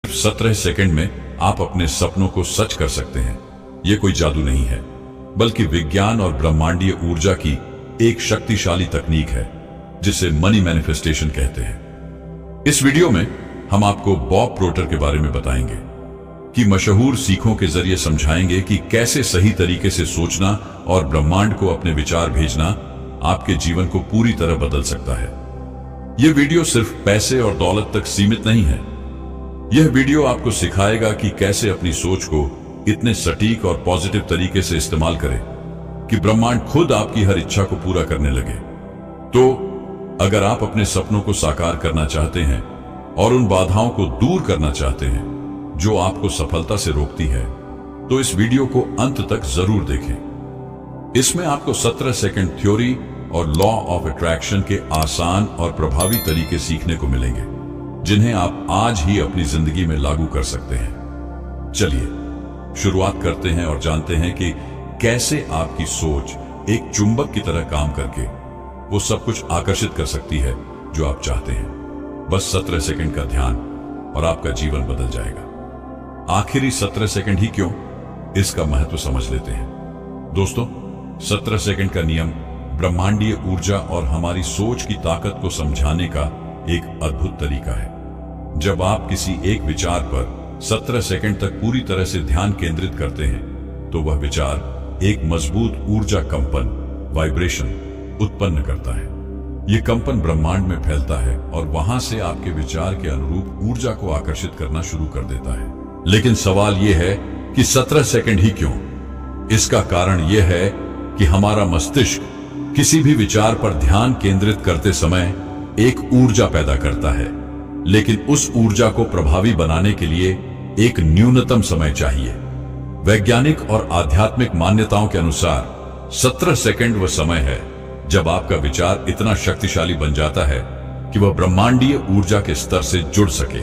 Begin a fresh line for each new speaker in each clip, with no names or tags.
17 second में आप अपने सपनों को सच कर सकते हैं। ये कोई जादू नहीं है, बल्कि विज्ञान और ब्रह्मांडीय ऊर्जा की एक शक्तिशाली तकनीक है जिसे मनी मैनिफेस्टेशन कहते हैं। इस वीडियो में हम आपको बॉब प्रोटर के बारे में बताएंगे कि मशहूर सीखों के जरिए समझाएंगे कि कैसे सही तरीके से सोचना और ब्रह्मांड को अपने विचार भेजना आपके जीवन को पूरी तरह बदल सकता है। यह वीडियो सिर्फ पैसे और दौलत तक सीमित नहीं है। यह वीडियो आपको सिखाएगा कि कैसे अपनी सोच को इतने सटीक और पॉजिटिव तरीके से इस्तेमाल करें कि ब्रह्मांड खुद आपकी हर इच्छा को पूरा करने लगे। तो अगर आप अपने सपनों को साकार करना चाहते हैं और उन बाधाओं को दूर करना चाहते हैं जो आपको सफलता से रोकती है, तो इस वीडियो को अंत तक जरूर देखें। इसमें आपको 17 सेकंड थ्योरी और लॉ ऑफ अट्रैक्शन के आसान और प्रभावी तरीके सीखने को मिलेंगे, जिन्हें आप आज ही अपनी जिंदगी में लागू कर सकते हैं। चलिए शुरुआत करते हैं और जानते हैं कि कैसे आपकी सोच एक चुंबक की तरह काम करके वो सब कुछ आकर्षित कर सकती है जो आप चाहते हैं। बस 17 सेकंड का ध्यान और आपका जीवन बदल जाएगा। आखिरी 17 सेकंड ही क्यों, इसका महत्व समझ लेते हैं। दोस्तों, 17 सेकंड का नियम ब्रह्मांडीय ऊर्जा और हमारी सोच की ताकत को समझाने का एक अद्भुत तरीका है। जब आप किसी एक विचार पर 17 सेकंड तक पूरी तरह से ध्यान केंद्रित करते हैं, तो वह विचार एक मजबूत ऊर्जा कंपन, वाइब्रेशन उत्पन्न करता है। यह कंपन ब्रह्मांड में फैलता है और वहां से आपके विचार के अनुरूप ऊर्जा को आकर्षित करना शुरू कर देता है। लेकिन सवाल यह है कि 17 सेकंड ही क्यों? इसका कारण यह है कि हमारा मस्तिष्क किसी भी विचार पर ध्यान केंद्रित करते समय एक ऊर्जा पैदा करता है, लेकिन उस ऊर्जा को प्रभावी बनाने के लिए एक न्यूनतम समय चाहिए। वैज्ञानिक और आध्यात्मिक मान्यताओं के अनुसार 17 सेकंड वह समय है जब आपका विचार इतना शक्तिशाली बन जाता है कि वह ब्रह्मांडीय ऊर्जा के स्तर से जुड़ सके।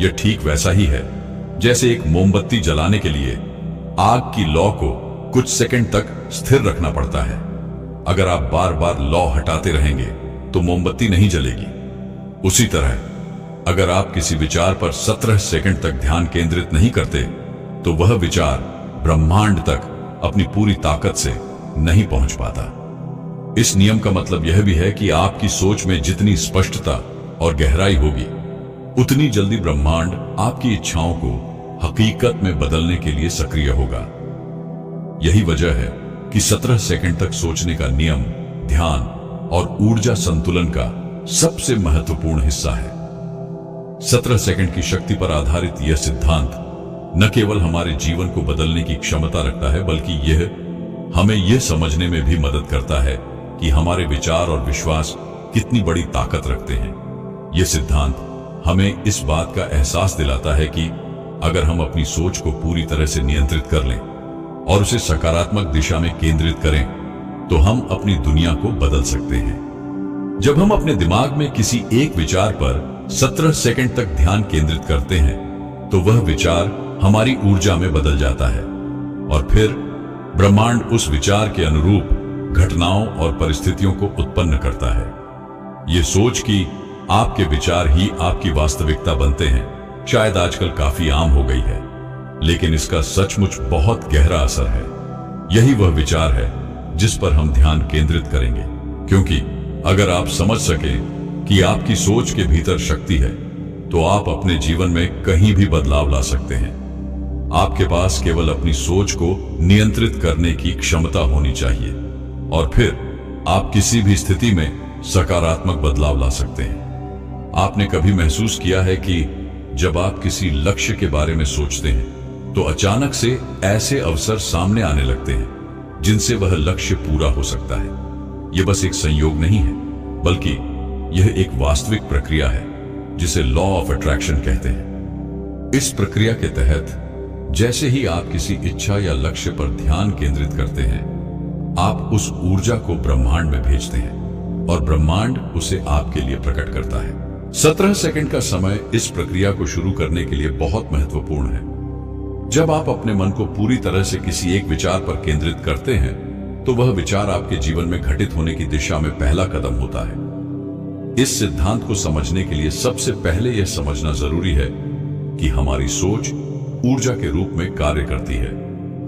यह ठीक वैसा ही है जैसे एक मोमबत्ती जलाने के लिए आग की लौ को कुछ सेकंड तक स्थिर रखना पड़ता है। अगर आप बार बार लौ हटाते रहेंगे तो मोमबत्ती नहीं जलेगी। उसी तरह अगर आप किसी विचार पर 17 सेकंड तक ध्यान केंद्रित नहीं करते, तो वह विचार ब्रह्मांड तक अपनी पूरी ताकत से नहीं पहुंच पाता। इस नियम का मतलब यह भी है कि आपकी सोच में जितनी स्पष्टता और गहराई होगी, उतनी जल्दी ब्रह्मांड आपकी इच्छाओं को हकीकत में बदलने के लिए सक्रिय होगा। यही वजह है कि 17 सेकंड तक सोचने का नियम ध्यान और ऊर्जा संतुलन का सबसे महत्वपूर्ण हिस्सा है। 17 सेकंड की शक्ति पर आधारित यह सिद्धांत न केवल हमारे जीवन को बदलने की क्षमता रखता है, बल्कि यह हमें यह समझने में भी मदद करता है कि हमारे विचार और विश्वास कितनी बड़ी ताकत रखते हैं। यह सिद्धांत हमें इस बात का एहसास दिलाता है कि अगर हम अपनी सोच को पूरी तरह से नियंत्रित कर लें और उसे सकारात्मक दिशा में केंद्रित करें, तो हम अपनी दुनिया को बदल सकते हैं। जब हम अपने दिमाग में किसी एक विचार पर 17 सेकंड तक ध्यान केंद्रित करते हैं, तो वह विचार हमारी ऊर्जा में बदल जाता है और फिर ब्रह्मांड उस विचार के अनुरूप घटनाओं और परिस्थितियों को उत्पन्न करता है। यह सोच कि आपके विचार ही आपकी वास्तविकता बनते हैं शायद आजकल काफी आम हो गई है, लेकिन इसका सचमुच बहुत गहरा असर है। यही वह विचार है जिस पर हम ध्यान केंद्रित करेंगे, क्योंकि अगर आप समझ सके कि आपकी सोच के भीतर शक्ति है, तो आप अपने जीवन में कहीं भी बदलाव ला सकते हैं। आपके पास केवल अपनी सोच को नियंत्रित करने की क्षमता होनी चाहिए और फिर आप किसी भी स्थिति में सकारात्मक बदलाव ला सकते हैं। आपने कभी महसूस किया है कि जब आप किसी लक्ष्य के बारे में सोचते हैं, तो अचानक से ऐसे अवसर सामने आने लगते हैं जिनसे वह लक्ष्य पूरा हो सकता है। यह बस एक संयोग नहीं है, बल्कि यह एक वास्तविक प्रक्रिया है जिसे लॉ ऑफ अट्रैक्शन कहते हैं। इस प्रक्रिया के तहत जैसे ही आप किसी इच्छा या लक्ष्य पर ध्यान केंद्रित करते हैं, आप उस ऊर्जा को ब्रह्मांड में भेजते हैं और ब्रह्मांड उसे आपके लिए प्रकट करता है। 17 सेकंड का समय इस प्रक्रिया को शुरू करने के लिए बहुत महत्वपूर्ण है। जब आप अपने मन को पूरी तरह से किसी एक विचार पर केंद्रित करते हैं, तो वह विचार आपके जीवन में घटित होने की दिशा में पहला कदम होता है। इस सिद्धांत को समझने के लिए सबसे पहले यह समझना जरूरी है कि हमारी सोच ऊर्जा के रूप में कार्य करती है।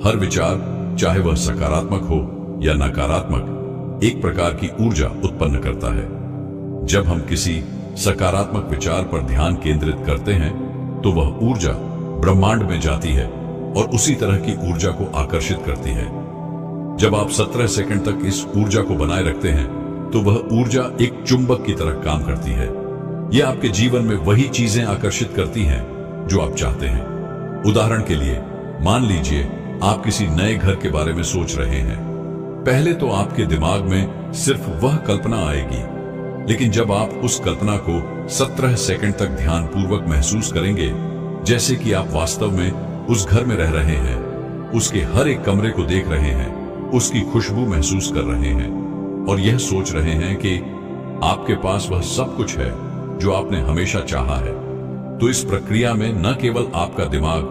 हर विचार, चाहे वह सकारात्मक हो या नकारात्मक, एक प्रकार की ऊर्जा उत्पन्न करता है। जब हम किसी सकारात्मक विचार पर ध्यान केंद्रित करते हैं तो वह ऊर्जा ब्रह्मांड में जाती है और उसी तरह की ऊर्जा को आकर्षित करती है। जब आप 17 सेकंड तक इस ऊर्जा को बनाए रखते हैं तो वह ऊर्जा एक चुंबक की तरह काम करती है। यह आपके जीवन में वही चीजें आकर्षित करती हैं जो आप चाहते हैं। उदाहरण के लिए, मान लीजिए आप किसी नए घर के बारे में सोच रहे हैं। पहले तो आपके दिमाग में सिर्फ वह कल्पना आएगी, लेकिन जब आप उस कल्पना को 17 सेकंड तक ध्यानपूर्वक महसूस करेंगे, जैसे कि आप वास्तव में उस घर में रह रहे हैं, उसके हर एक कमरे को देख रहे हैं, उसकी खुशबू महसूस कर रहे हैं और यह सोच रहे हैं कि आपके पास वह सब कुछ है जो आपने हमेशा चाहा है, तो इस प्रक्रिया में न केवल आपका दिमाग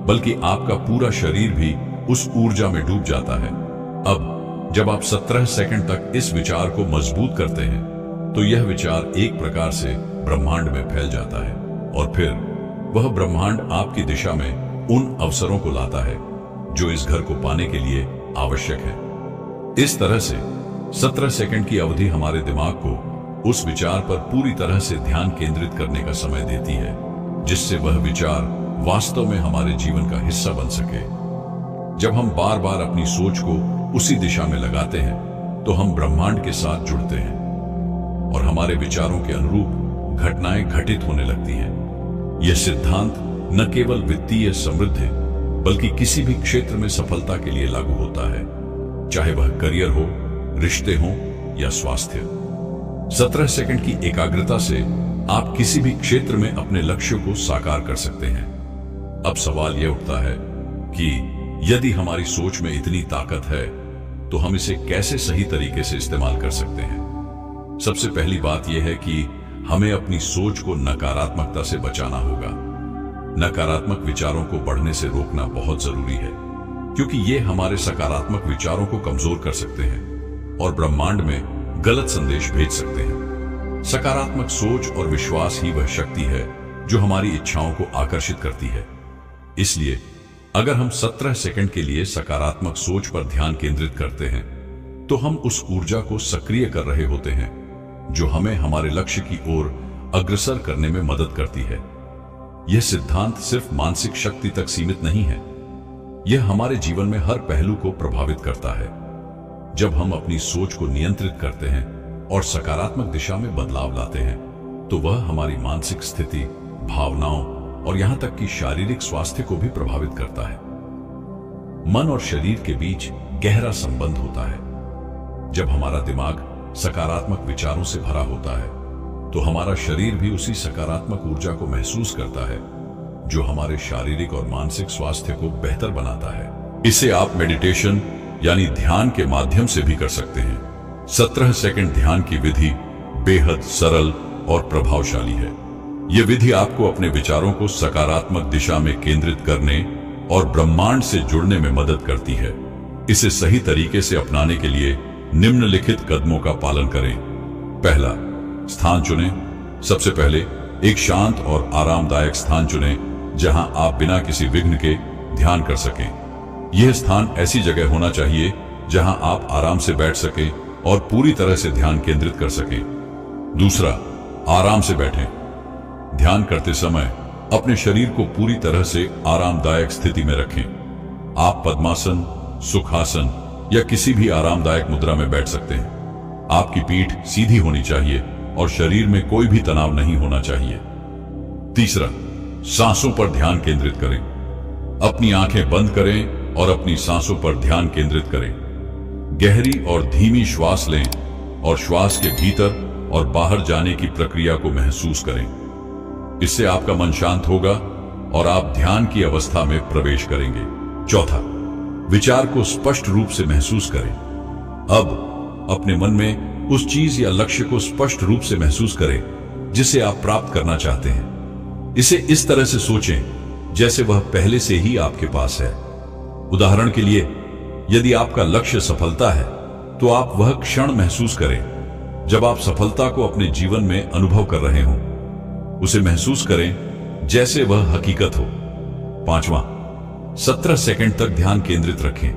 बल्कि आपका पूरा शरीर भी उस ऊर्जा में डूब जाता है। अब जब आप 17 सेकंड तक इस विचार को मजबूत करते हैं तो यह विचार एक प्रकार से ब्रह्मांड में फैल जाता है और फिर वह ब्रह्मांड आपकी दिशा में उन अवसरों को लाता है जो इस घर को पाने के लिए आवश्यक है। इस तरह से 17 सेकंड की अवधि हमारे दिमाग को उस विचार पर पूरी तरह से ध्यान केंद्रित करने का समय देती है, जिससे वह विचार वास्तव में हमारे जीवन का हिस्सा बन सके। जब हम बार बार अपनी सोच को उसी दिशा में लगाते हैं तो हम ब्रह्मांड के साथ जुड़ते हैं और हमारे विचारों के अनुरूप घटनाएं घटित होने लगती हैं। यह सिद्धांत न केवल वित्तीय समृद्धि बल्कि किसी भी क्षेत्र में सफलता के लिए लागू होता है, चाहे वह करियर हो, रिश्ते हो या स्वास्थ्य। 17 सेकंड की एकाग्रता से आप किसी भी क्षेत्र में अपने लक्ष्य को साकार कर सकते हैं। अब सवाल यह उठता है कि यदि हमारी सोच में इतनी ताकत है तो हम इसे कैसे सही तरीके से इस्तेमाल कर सकते हैं। सबसे पहली बात यह है कि हमें अपनी सोच को नकारात्मकता से बचाना होगा। नकारात्मक विचारों को बढ़ने से रोकना बहुत जरूरी है, क्योंकि ये हमारे सकारात्मक विचारों को कमजोर कर सकते हैं और ब्रह्मांड में गलत संदेश भेज सकते हैं। सकारात्मक सोच और विश्वास ही वह शक्ति है जो हमारी इच्छाओं को आकर्षित करती है। इसलिए अगर हम 17 सेकंड के लिए सकारात्मक सोच पर ध्यान केंद्रित करते हैं तो हम उस ऊर्जा को सक्रिय कर रहे होते हैं जो हमें हमारे लक्ष्य की ओर अग्रसर करने में मदद करती है। यह सिद्धांत सिर्फ मानसिक शक्ति तक सीमित नहीं है, यह हमारे जीवन में हर पहलू को प्रभावित करता है। जब हम अपनी सोच को नियंत्रित करते हैं और सकारात्मक दिशा में बदलाव लाते हैं तो वह हमारी मानसिक स्थिति, भावनाओं और यहां तक कि शारीरिक स्वास्थ्य को भी प्रभावित करता है। मन और शरीर के बीच गहरा संबंध होता है। जब हमारा दिमाग सकारात्मक विचारों से भरा होता है तो हमारा शरीर भी उसी सकारात्मक ऊर्जा को महसूस करता है जो हमारे शारीरिक और मानसिक स्वास्थ्य को बेहतर बनाता है। इसे आप मेडिटेशन यानी ध्यान के माध्यम से भी कर सकते हैं। 17 सेकंड ध्यान की विधि बेहद सरल और प्रभावशाली है। यह विधि आपको अपने विचारों को सकारात्मक दिशा में केंद्रित करने और ब्रह्मांड से जुड़ने में मदद करती है। इसे सही तरीके से अपनाने के लिए निम्नलिखित कदमों का पालन करें। पहला, स्थान चुनें। सबसे पहले एक शांत और आरामदायक स्थान चुनें जहां आप बिना किसी विघ्न के ध्यान कर सकें। यह स्थान ऐसी जगह होना चाहिए जहां आप आराम से बैठ सकें और पूरी तरह से ध्यान केंद्रित कर सकें। दूसरा, आराम से बैठें। ध्यान करते समय अपने शरीर को पूरी तरह से आरामदायक स्थिति में रखें। आप पद्मासन, सुखासन या किसी भी आरामदायक मुद्रा में बैठ सकते हैं। आपकी पीठ सीधी होनी चाहिए और शरीर में कोई भी तनाव नहीं होना चाहिए। तीसरा, सांसों पर ध्यान केंद्रित करें। अपनी आंखें बंद करें और अपनी सांसों पर ध्यान केंद्रित करें। गहरी और धीमी श्वास लें और श्वास के भीतर और बाहर जाने की प्रक्रिया को महसूस करें। इससे आपका मन शांत होगा और आप ध्यान की अवस्था में प्रवेश करेंगे। चौथा, विचार को स्पष्ट रूप से महसूस करें। अब अपने मन में उस चीज या लक्ष्य को स्पष्ट रूप से महसूस करें जिसे आप प्राप्त करना चाहते हैं। इसे इस तरह से सोचें जैसे वह पहले से ही आपके पास है। उदाहरण के लिए, यदि आपका लक्ष्य सफलता है तो आप वह क्षण महसूस करें जब आप सफलता को अपने जीवन में अनुभव कर रहे हों। उसे महसूस करें जैसे वह हकीकत हो। 5वां, 17 सेकंड तक ध्यान केंद्रित रखें।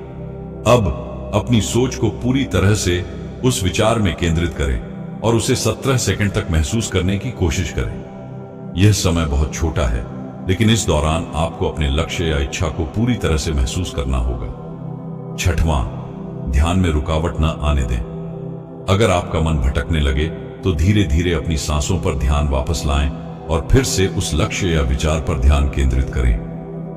अब अपनी सोच को पूरी तरह से उस विचार में केंद्रित करें और उसे 17 सेकंड तक महसूस करने की कोशिश करें। यह समय बहुत छोटा है, लेकिन इस दौरान आपको अपने लक्ष्य या इच्छा को पूरी तरह से महसूस करना होगा। 6वां, ध्यान में रुकावट न आने दें। अगर आपका मन भटकने लगे तो धीरे धीरे अपनी सांसों पर ध्यान वापस लाएं और फिर से उस लक्ष्य या विचार पर ध्यान केंद्रित करें।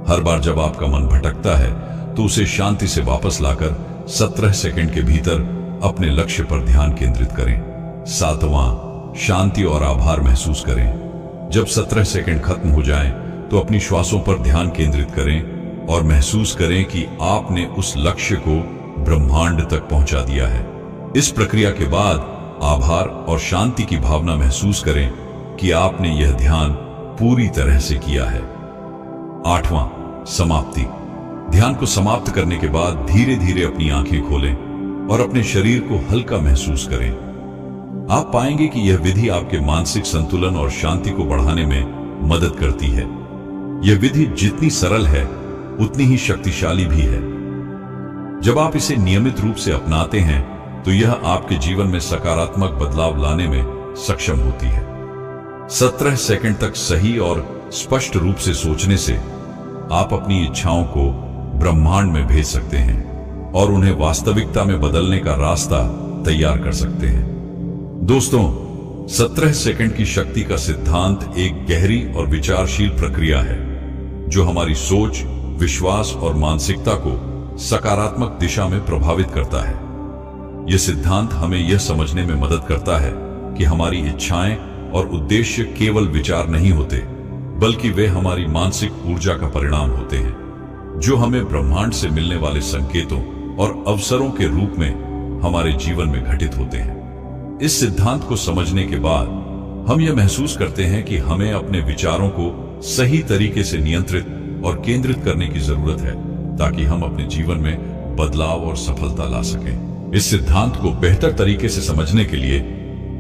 हर बार जब आपका मन भटकता है तो उसे शांति से वापस लाकर 17 सेकंड के भीतर अपने लक्ष्य पर ध्यान केंद्रित करें। 7वां, शांति और आभार महसूस करें। जब 17 सेकंड खत्म हो जाएं, तो अपनी श्वासों पर ध्यान केंद्रित करें और महसूस करें कि आपने उस लक्ष्य को ब्रह्मांड तक पहुंचा दिया है। इस प्रक्रिया के बाद आभार और शांति की भावना महसूस करें कि आपने यह ध्यान पूरी तरह से किया है। 8वां, समाप्ति। ध्यान को समाप्त करने के बाद धीरे धीरे अपनी आंखें खोलें और अपने शरीर को हल्का महसूस करें। आप पाएंगे कि यह विधि आपके मानसिक संतुलन और शांति को बढ़ाने में मदद करती है। यह विधि जितनी सरल है उतनी ही शक्तिशाली भी है। जब आप इसे नियमित रूप से अपनाते हैं तो यह आपके जीवन में सकारात्मक बदलाव लाने में सक्षम होती है। 17 सेकंड तक सही और स्पष्ट रूप से सोचने से आप अपनी इच्छाओं को ब्रह्मांड में भेज सकते हैं और उन्हें वास्तविकता में बदलने का रास्ता तैयार कर सकते हैं। दोस्तों, 17 सेकंड की शक्ति का सिद्धांत एक गहरी और विचारशील प्रक्रिया है जो हमारी सोच, विश्वास और मानसिकता को सकारात्मक दिशा में प्रभावित करता है। यह सिद्धांत हमें यह समझने में मदद करता है कि हमारी इच्छाएं और उद्देश्य केवल विचार नहीं होते, बल्कि वे हमारी मानसिक ऊर्जा का परिणाम होते हैं जो हमें ब्रह्मांड से मिलने वाले संकेतों और अवसरों के रूप में हमारे जीवन में घटित होते हैं। इस सिद्धांत को समझने के बाद हम यह महसूस करते हैं कि हमें अपने विचारों को सही तरीके से नियंत्रित और केंद्रित करने की जरूरत है ताकि हम अपने जीवन में बदलाव और सफलता ला सकें। इस सिद्धांत को बेहतर तरीके से समझने के लिए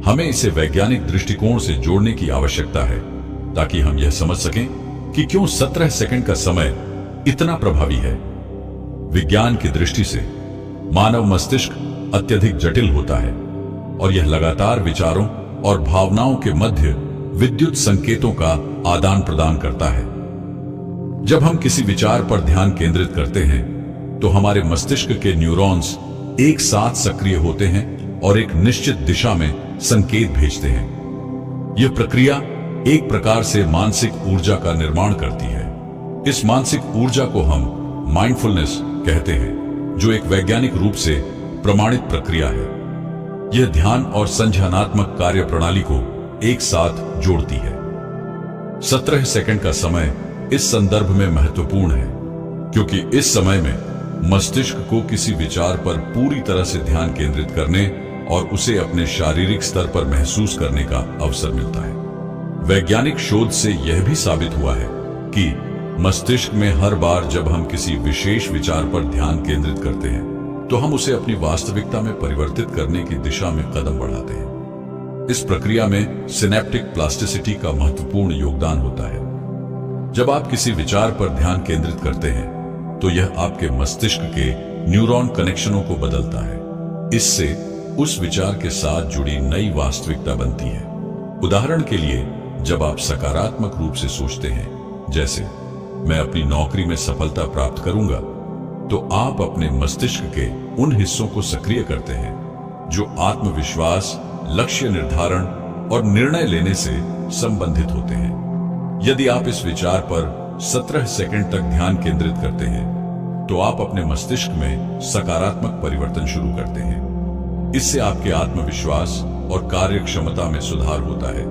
हमें इसे वैज्ञानिक दृष्टिकोण से जोड़ने की आवश्यकता है ताकि हम यह समझ सकें कि क्यों 17 सेकंड का समय इतना प्रभावी है। विज्ञान की दृष्टि से मानव मस्तिष्क अत्यधिक जटिल होता है और यह लगातार विचारों और भावनाओं के मध्य विद्युत संकेतों का आदान प्रदान करता है। जब हम किसी विचार पर ध्यान केंद्रित करते हैं तो हमारे मस्तिष्क के न्यूरॉन्स एक साथ सक्रिय होते हैं और एक निश्चित दिशा में संकेत भेजते हैं। यह प्रक्रिया एक प्रकार से मानसिक ऊर्जा का निर्माण करती है। इस मानसिक ऊर्जा को हम माइंडफुलनेस कहते हैं, जो एक वैज्ञानिक रूप से प्रमाणित प्रक्रिया है। यह ध्यान और संज्ञानात्मक कार्य प्रणाली को एक साथ जोड़ती है। 17 सेकंड का समय इस संदर्भ में महत्वपूर्ण है क्योंकि इस समय में मस्तिष्क को किसी विचार पर पूरी तरह से ध्यान केंद्रित करने और उसे अपने शारीरिक स्तर पर महसूस करने का अवसर मिलता है। वैज्ञानिक शोध से यह भी साबित हुआ है कि मस्तिष्क में हर बार जब हम किसी विशेष विचार पर ध्यान केंद्रित करते हैं तो हम उसे अपनी वास्तविकता में परिवर्तित करने की दिशा में कदम बढ़ाते हैं। इस प्रक्रिया में सिनेप्टिक प्लास्टिसिटी का महत्वपूर्ण योगदान होता है। जब आप किसी विचार पर ध्यान केंद्रित करते हैं तो यह आपके मस्तिष्क के न्यूरॉन कनेक्शनों को बदलता है। इससे उस विचार के साथ जुड़ी नई वास्तविकता बनती है। उदाहरण के लिए, जब आप सकारात्मक रूप से सोचते हैं, जैसे मैं अपनी नौकरी में सफलता प्राप्त करूंगा, तो आप अपने मस्तिष्क के उन हिस्सों को सक्रिय करते हैं जो आत्मविश्वास, लक्ष्य निर्धारण और निर्णय लेने से संबंधित होते हैं। यदि आप इस विचार पर 17 सेकंड तक ध्यान केंद्रित करते हैं तो आप अपने मस्तिष्क में सकारात्मक परिवर्तन शुरू करते हैं। इससे आपके आत्मविश्वास और कार्य क्षमता में सुधार होता है।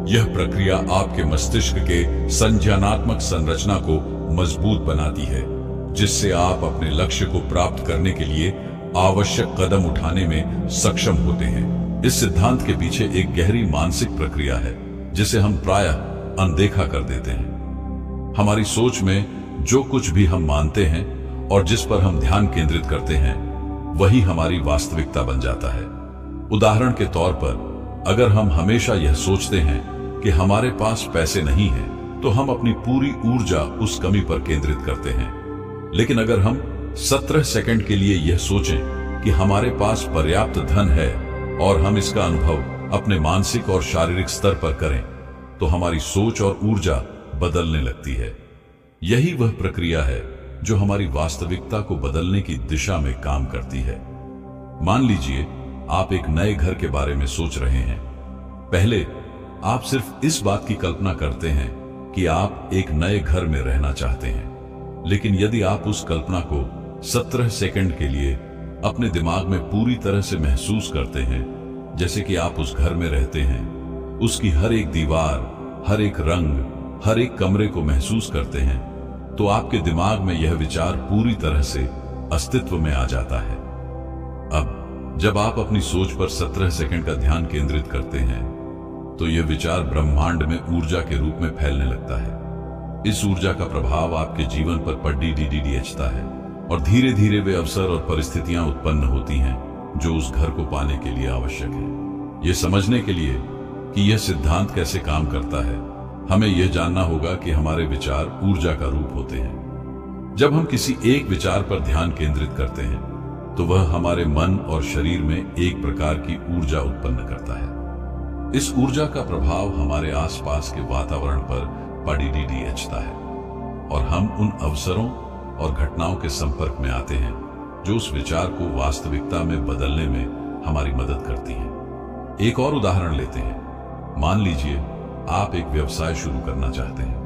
यह प्रक्रिया आपके मस्तिष्क के संज्ञानात्मक संरचना को मजबूत बनाती है, जिससे आप अपने लक्ष्य को प्राप्त करने के लिए आवश्यक कदम उठाने में सक्षम होते हैं। इस सिद्धांत के पीछे एक गहरी मानसिक प्रक्रिया है जिसे हम प्रायः अनदेखा कर देते हैं। हमारी सोच में जो कुछ भी हम मानते हैं और जिस पर हम ध्यान केंद्रित करते हैं, वही हमारी वास्तविकता बन जाता है। उदाहरण के तौर पर, अगर हम हमेशा यह सोचते हैं कि हमारे पास पैसे नहीं हैं, तो हम अपनी पूरी ऊर्जा उस कमी पर केंद्रित करते हैं। लेकिन अगर हम 17 सेकंड के लिए यह सोचें कि हमारे पास पर्याप्त धन है और हम इसका अनुभव अपने मानसिक और शारीरिक स्तर पर करें, तो हमारी सोच और ऊर्जा बदलने लगती है। यही वह प्रक्रिया है जो हमारी वास्तविकता को बदलने की दिशा में काम करती है। मान लीजिए आप एक नए घर के बारे में सोच रहे हैं। पहले आप सिर्फ इस बात की कल्पना करते हैं कि आप एक नए घर में रहना चाहते हैं। लेकिन यदि आप उस कल्पना को 17 सेकंड के लिए अपने दिमाग में पूरी तरह से महसूस करते हैं, जैसे कि आप उस घर में रहते हैं, उसकी हर एक दीवार, हर एक रंग, हर एक कमरे को महसूस करते हैं, तो आपके दिमाग में यह विचार पूरी तरह से अस्तित्व में आ जाता है। अब जब आप अपनी सोच पर 17 सेकंड का ध्यान केंद्रित करते हैं, तो यह विचार ब्रह्मांड में ऊर्जा के रूप में फैलने लगता है। इस ऊर्जा का प्रभाव आपके जीवन पर पड़ता है और धीरे धीरे वे अवसर और परिस्थितियां उत्पन्न होती हैं जो उस घर को पाने के लिए आवश्यक है। यह समझने के लिए कि यह सिद्धांत कैसे काम करता है, हमें यह जानना होगा कि हमारे विचार ऊर्जा का रूप होते हैं। जब हम किसी एक विचार पर ध्यान केंद्रित करते हैं, तो वह हमारे मन और शरीर में एक प्रकार की ऊर्जा उत्पन्न करता है। इस ऊर्जा का प्रभाव हमारे आसपास के वातावरण पर पड़ता है और हम उन अवसरों और घटनाओं के संपर्क में आते हैं जो उस विचार को वास्तविकता में बदलने में हमारी मदद करती हैं। एक और उदाहरण लेते हैं। मान लीजिए आप एक व्यवसाय शुरू करना चाहते हैं।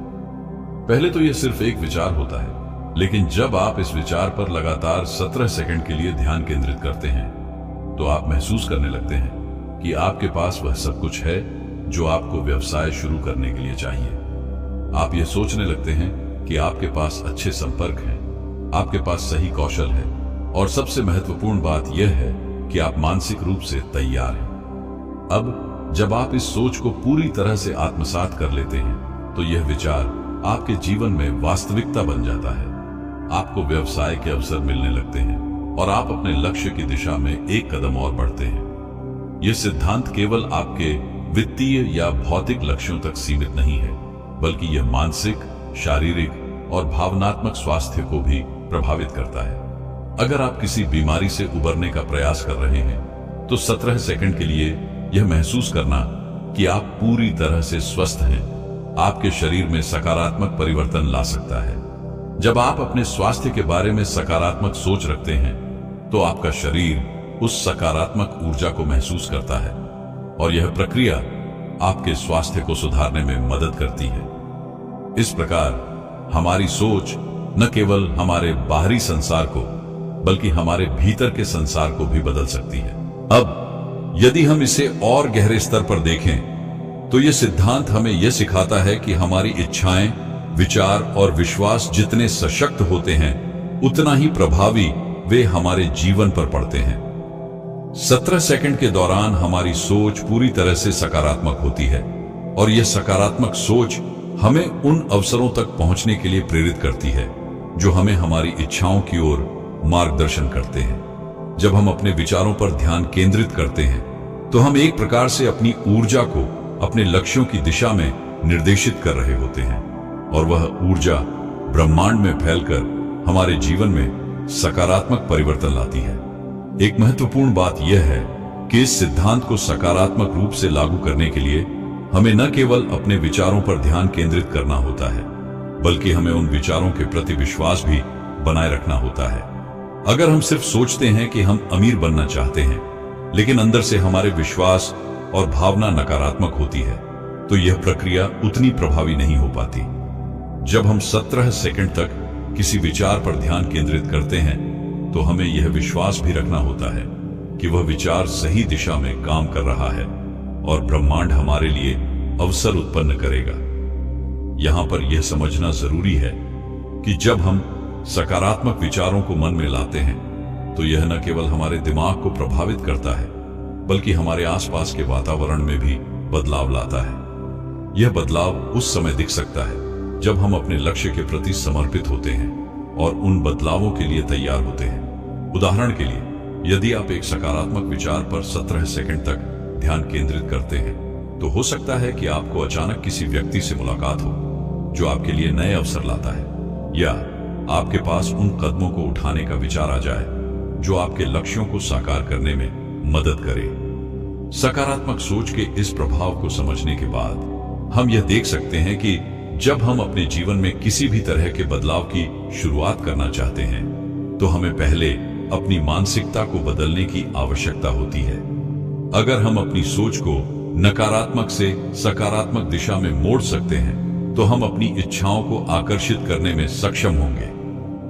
पहले तो यह सिर्फ एक विचार होता है, लेकिन जब आप इस विचार पर लगातार 17 सेकंड के लिए ध्यान केंद्रित करते हैं, तो आप महसूस करने लगते हैं कि आपके पास वह सब कुछ है जो आपको व्यवसाय शुरू करने के लिए चाहिए। आप यह सोचने लगते हैं कि आपके पास अच्छे संपर्क हैं, आपके पास सही कौशल है और सबसे महत्वपूर्ण बात यह है कि आप मानसिक रूप से तैयार हैं। अब जब आप इस सोच को पूरी तरह से आत्मसात कर लेते हैं, तो यह विचार आपके जीवन में वास्तविकता बन जाता है। आपको व्यवसाय के अवसर मिलने लगते हैं और आप अपने लक्ष्य की दिशा में एक कदम और बढ़ते हैं। यह सिद्धांत केवल आपके वित्तीय या भौतिक लक्ष्यों तक सीमित नहीं है, बल्कि यह मानसिक, शारीरिक और भावनात्मक स्वास्थ्य को भी प्रभावित करता है। अगर आप किसी बीमारी से उबरने का प्रयास कर रहे हैं, तो 17 सेकंड के लिए यह महसूस करना कि आप पूरी तरह से स्वस्थ हैं, आपके शरीर में सकारात्मक परिवर्तन ला सकता है। जब आप अपने स्वास्थ्य के बारे में सकारात्मक सोच रखते हैं, तो आपका शरीर उस सकारात्मक ऊर्जा को महसूस करता है और यह प्रक्रिया आपके स्वास्थ्य को सुधारने में मदद करती है। इस प्रकार हमारी सोच न केवल हमारे बाहरी संसार को, बल्कि हमारे भीतर के संसार को भी बदल सकती है। अब यदि हम इसे और गहरे स्तर पर देखें, तो यह सिद्धांत हमें यह सिखाता है कि हमारी इच्छाएं, विचार और विश्वास जितने सशक्त होते हैं, उतना ही प्रभावी वे हमारे जीवन पर पड़ते हैं। 17 सेकंड के दौरान हमारी सोच पूरी तरह से सकारात्मक होती है और यह सकारात्मक सोच हमें उन अवसरों तक पहुंचने के लिए प्रेरित करती है जो हमें हमारी इच्छाओं की ओर मार्गदर्शन करते हैं। जब हम अपने विचारों पर ध्यान केंद्रित करते हैं, तो हम एक प्रकार से अपनी ऊर्जा को अपने लक्ष्यों की दिशा में निर्देशित कर रहे होते हैं और वह ऊर्जा ब्रह्मांड में फैलकर हमारे जीवन में सकारात्मक परिवर्तन लाती है। एक महत्वपूर्ण बात यह है कि इस सिद्धांत को सकारात्मक रूप से लागू करने के लिए हमें न केवल अपने विचारों पर ध्यान केंद्रित करना होता है, बल्कि हमें उन विचारों के प्रति विश्वास भी बनाए रखना होता है। अगर हम सिर्फ सोचते हैं कि हम अमीर बनना चाहते हैं, लेकिन अंदर से हमारे विश्वास और भावना नकारात्मक होती है, तो यह प्रक्रिया उतनी प्रभावी नहीं हो पाती। जब हम 17 सेकंड तक किसी विचार पर ध्यान केंद्रित करते हैं, तो हमें यह विश्वास भी रखना होता है कि वह विचार सही दिशा में काम कर रहा है और ब्रह्मांड हमारे लिए अवसर उत्पन्न करेगा। यहां पर यह समझना जरूरी है कि जब हम सकारात्मक विचारों को मन में लाते हैं, तो यह न केवल हमारे दिमाग को प्रभावित करता है, बल्कि हमारे आसपास के वातावरण में भी बदलाव लाता है। यह बदलाव उस समय दिख सकता है जब हम अपने लक्ष्य के प्रति समर्पित होते हैं और उन बदलावों के लिए तैयार होते हैं। उदाहरण के लिए, यदि आप एक सकारात्मक विचार पर 17 सेकंड तक ध्यान केंद्रित करते हैं, तो हो सकता है कि आपको अचानक किसी व्यक्ति से मुलाकात हो जो आपके लिए नए अवसर लाता है, या आपके पास उन कदमों को उठाने का विचार आ जाए जो आपके लक्ष्यों को साकार करने में मदद करे। सकारात्मक सोच के इस प्रभाव को समझने के बाद हम यह देख सकते हैं कि जब हम अपने जीवन में किसी भी तरह के बदलाव की शुरुआत करना चाहते हैं तो हमें पहले अपनी मानसिकता को बदलने की आवश्यकता होती है। अगर हम अपनी सोच को नकारात्मक से सकारात्मक दिशा में मोड़ सकते हैं तो हम अपनी इच्छाओं को आकर्षित करने में सक्षम होंगे।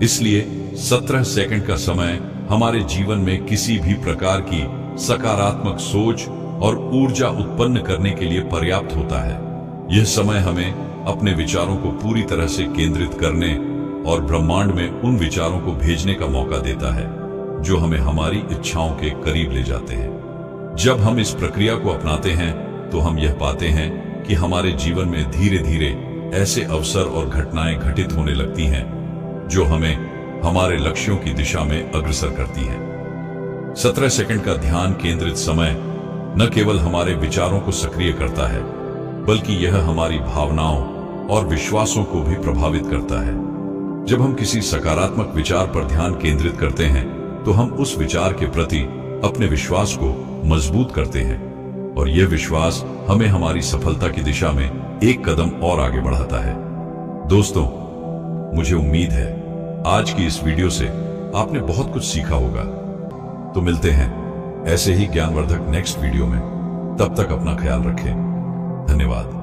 इसलिए 17 सेकंड का समय हमारे जीवन में किसी भी प्रकार की सकारात्मक सोच और ऊर्जा उत्पन्न करने के लिए पर्याप्त होता है। यह समय हमें अपने विचारों को पूरी तरह से केंद्रित करने और ब्रह्मांड में उन विचारों को भेजने का मौका देता है जो हमें हमारी इच्छाओं के करीब ले जाते हैं। जब हम इस प्रक्रिया को अपनाते हैं तो हम यह पाते हैं कि हमारे जीवन में धीरे धीरे ऐसे अवसर और घटनाएं घटित होने लगती हैं जो हमें हमारे लक्ष्यों की दिशा में अग्रसर करती हैं। 17 सेकंड का ध्यान केंद्रित समय न केवल हमारे विचारों को सक्रिय करता है बल्कि यह हमारी भावनाओं और विश्वासों को भी प्रभावित करता है। जब हम किसी सकारात्मक विचार पर ध्यान केंद्रित करते हैं तो हम उस विचार के प्रति अपने विश्वास को मजबूत करते हैं और यह विश्वास हमें हमारी सफलता की दिशा में एक कदम और आगे बढ़ाता है। दोस्तों, मुझे उम्मीद है आज की इस वीडियो से आपने बहुत कुछ सीखा होगा। तो मिलते हैं ऐसे ही ज्ञानवर्धक नेक्स्ट वीडियो में। तब तक अपना ख्याल रखें। धन्यवाद।